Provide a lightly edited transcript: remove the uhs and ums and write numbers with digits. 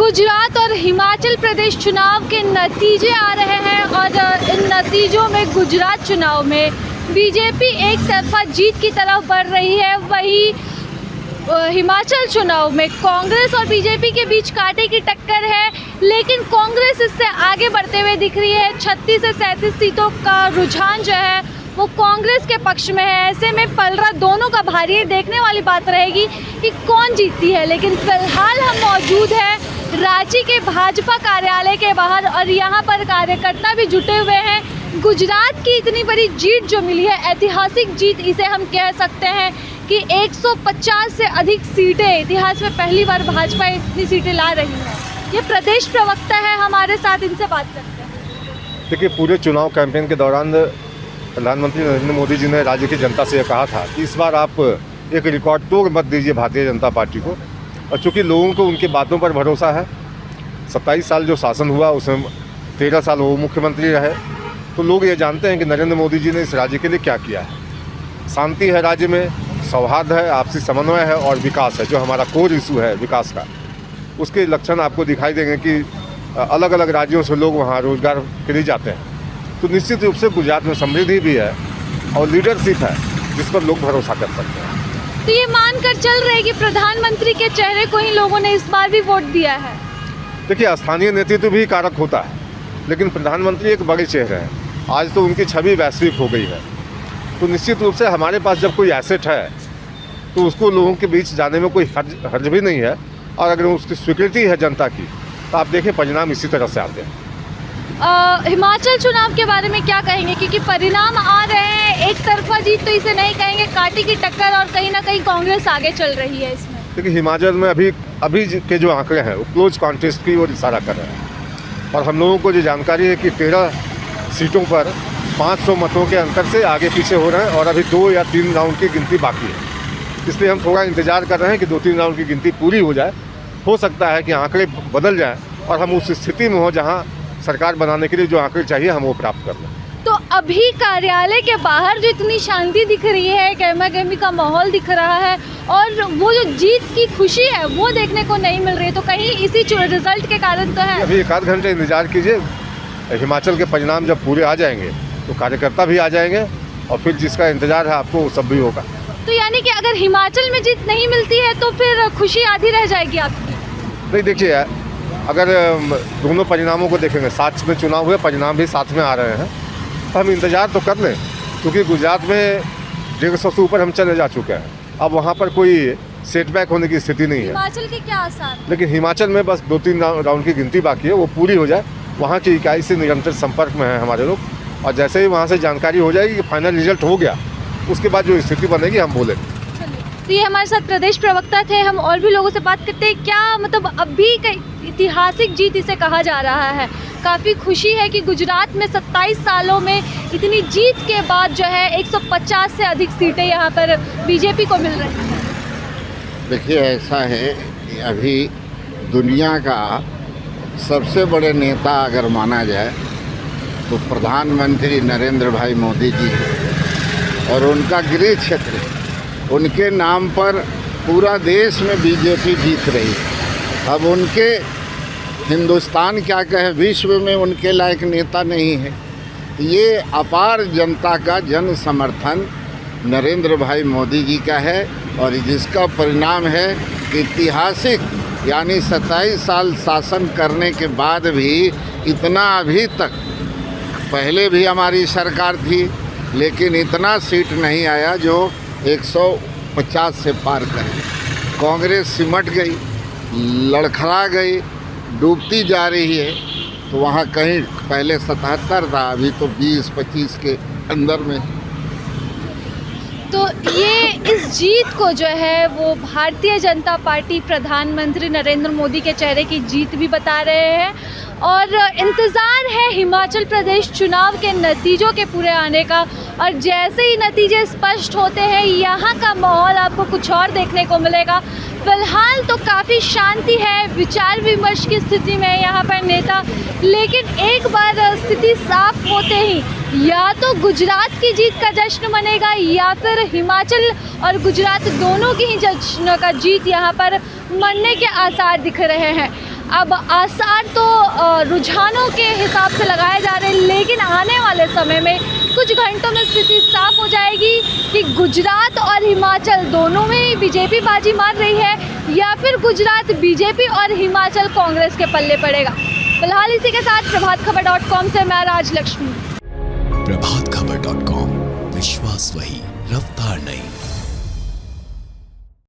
गुजरात और हिमाचल प्रदेश चुनाव के नतीजे आ रहे हैं और इन नतीजों में गुजरात चुनाव में बीजेपी एक तरफा जीत की तरफ बढ़ रही है, वहीं हिमाचल चुनाव में कांग्रेस और बीजेपी के बीच कांटे की टक्कर है, लेकिन कांग्रेस इससे आगे बढ़ते हुए दिख रही है। 36 से 37 सीटों का रुझान जो है वो कांग्रेस के पक्ष में है। ऐसे में पलड़ा दोनों का भारी है, देखने वाली बात रहेगी कि कौन जीतती है। लेकिन फिलहाल हम मौजूद हैं रांची के भाजपा कार्यालय के बाहर और यहाँ पर कार्यकर्ता भी जुटे हुए हैं। गुजरात की इतनी बड़ी जीत जो मिली है, ऐतिहासिक जीत इसे हम कह सकते हैं कि 150 से अधिक सीटें, इतिहास में पहली बार भाजपा इतनी सीटें ला रही है। ये प्रदेश प्रवक्ता है हमारे साथ, इनसे बात करते हैं। देखिए, पूरे चुनाव कैंपेन के दौरान प्रधानमंत्री नरेंद्र मोदी जी ने राज्य की जनता से कहा था कि इस बार आप एक रिकॉर्ड तोड़ मत दीजिए भारतीय जनता पार्टी को। और चूँकि लोगों को उनकी बातों पर भरोसा है, 27 साल जो शासन हुआ उसमें 13 साल वो मुख्यमंत्री रहे, तो लोग ये जानते हैं कि नरेंद्र मोदी जी ने इस राज्य के लिए क्या किया है। शांति है राज्य में, सौहार्द है, आपसी समन्वय है और विकास है, जो हमारा कोर इशू है विकास का। उसके लक्षण आपको दिखाई देंगे कि अलग अलग राज्यों से लोग वहाँ रोजगार के लिए जाते हैं। तो निश्चित रूप से गुजरात में समृद्धि भी है और लीडरशिप है जिस पर लोग भरोसा कर सकते हैं। तो ये मानकर चल रहे कि प्रधानमंत्री के चेहरे को ही लोगों ने इस बार भी वोट दिया है। देखिए, स्थानीय नेतृत्व भी कारक होता है, लेकिन प्रधानमंत्री एक बड़े चेहरे हैं। आज तो उनकी छवि वैश्विक हो गई है, तो निश्चित रूप से हमारे पास जब कोई एसेट है तो उसको लोगों के बीच जाने में कोई हर्ज भी नहीं है। और अगर उसकी स्वीकृति है जनता की, तो आप देखें परिणाम इसी तरह से आते हैं। हिमाचल चुनाव के बारे में क्या कहेंगे, क्योंकि परिणाम आ रहे हैं, एक तरफा जीत तो इसे नहीं कहेंगे, कांटे की टक्कर और कहीं ना कहीं कांग्रेस आगे चल रही है इसमें। देखिए, हिमाचल में अभी के जो आंकड़े हैं वो क्लोज कॉन्टेस्ट की ओर इशारा कर रहे हैं। और हम लोगों को जो जानकारी है कि 13 सीटों पर 500 मतों के अंतर से आगे पीछे हो रहे हैं और अभी 2 या 3 राउंड की गिनती बाकी है। इसलिए हम थोड़ा इंतजार कर रहे हैं कि 2-3 राउंड की गिनती पूरी हो जाए। हो सकता है कि आंकड़े बदल जाएं और हम उस स्थिति में हो जहां सरकार बनाने के लिए जो आंकड़े चाहिए हम वो प्राप्त कर लें। तो अभी कार्यालय के बाहर जो इतनी शांति दिख रही है, गहमा गहमी का माहौल दिख रहा है और वो जो जीत की खुशी है वो देखने को नहीं मिल रही है, तो कहीं इसी रिजल्ट के कारण तो है। अभी 1 आध घंटे इंतजार कीजिए, हिमाचल के परिणाम जब पूरे आ जाएंगे तो कार्यकर्ता भी आ जाएंगे और फिर जिसका इंतजार है आपको वो सब भी होगा। तो यानी कि अगर हिमाचल में जीत नहीं मिलती है तो फिर खुशी आधी रह जाएगी आपकी? नहीं, देखिए, अगर दोनों परिणामों को देखेंगे, साथ में चुनाव हुए, परिणाम भी साथ में आ रहे हैं, तो हम इंतजार तो कर लें, क्योंकि गुजरात में 150 से ऊपर हम चले जा चुके हैं। अब वहाँ पर कोई सेटबैक होने की स्थिति नहीं है। हिमाचल के क्या आसार? लेकिन हिमाचल में बस 2-3 राउंड की गिनती बाकी है, वो पूरी हो जाए। वहाँ की इकाई से निरंतर संपर्क में है हमारे लोग, और जैसे ही वहाँ से जानकारी हो जाएगी कि फाइनल रिजल्ट हो गया, उसके बाद जो स्थिति बनेगी हम बोलेंगे। तो ये हमारे साथ प्रदेश प्रवक्ता थे। हम और भी लोगों से बात करते हैं, क्या मतलब अभी का ऐतिहासिक जीत इसे कहा जा रहा है। काफ़ी खुशी है कि गुजरात में 27 सालों में इतनी जीत के बाद जो है 150 से अधिक सीटें यहाँ पर बीजेपी को मिल रही हैं। देखिए, ऐसा है कि अभी दुनिया का सबसे बड़े नेता अगर माना जाए तो प्रधानमंत्री नरेंद्र भाई मोदी जी हैं और उनका गृह क्षेत्र, उनके नाम पर पूरा देश में बीजेपी जीत रही है। अब उनके हिंदुस्तान क्या कहे, विश्व में उनके लायक नेता नहीं है। ये अपार जनता का जन समर्थन नरेंद्र भाई मोदी जी का है और जिसका परिणाम है कि ऐतिहासिक यानी 27 साल शासन करने के बाद भी इतना अभी तक, पहले भी हमारी सरकार थी लेकिन इतना सीट नहीं आया जो 150 से पार करे। कांग्रेस सिमट गई, लड़खड़ा गई, डूबती जा रही है। तो वहाँ कहीं पहले 77 था, अभी तो 20-25 के अंदर में। तो ये इस जीत को जो है वो भारतीय जनता पार्टी प्रधानमंत्री नरेंद्र मोदी के चेहरे की जीत भी बता रहे हैं और इंतज़ार है हिमाचल प्रदेश चुनाव के नतीजों के पूरे आने का। और जैसे ही नतीजे स्पष्ट होते हैं यहाँ का माहौल आपको कुछ और देखने को मिलेगा। फिलहाल तो काफ़ी शांति है, विचार विमर्श की स्थिति में है यहाँ पर नेता, लेकिन एक बार स्थिति साफ होते ही या तो गुजरात की जीत का जश्न मनेगा या फिर हिमाचल और गुजरात दोनों की ही जश्न का जीत यहाँ पर मनने के आसार दिख रहे हैं। अब आसार तो रुझानों के हिसाब से लगाए जा रहे हैं, लेकिन आने वाले समय में कुछ घंटों में स्थिति साफ हो जाएगी कि गुजरात और हिमाचल दोनों में ही बीजेपी बाजी मार रही है या फिर गुजरात बीजेपी और हिमाचल कांग्रेस के पल्ले पड़ेगा। फिलहाल इसी के साथ प्रभातखबर.com से मैं राजलक्ष्मी। प्रभातखबर.com, विश्वास वही, रफ्तार नहीं।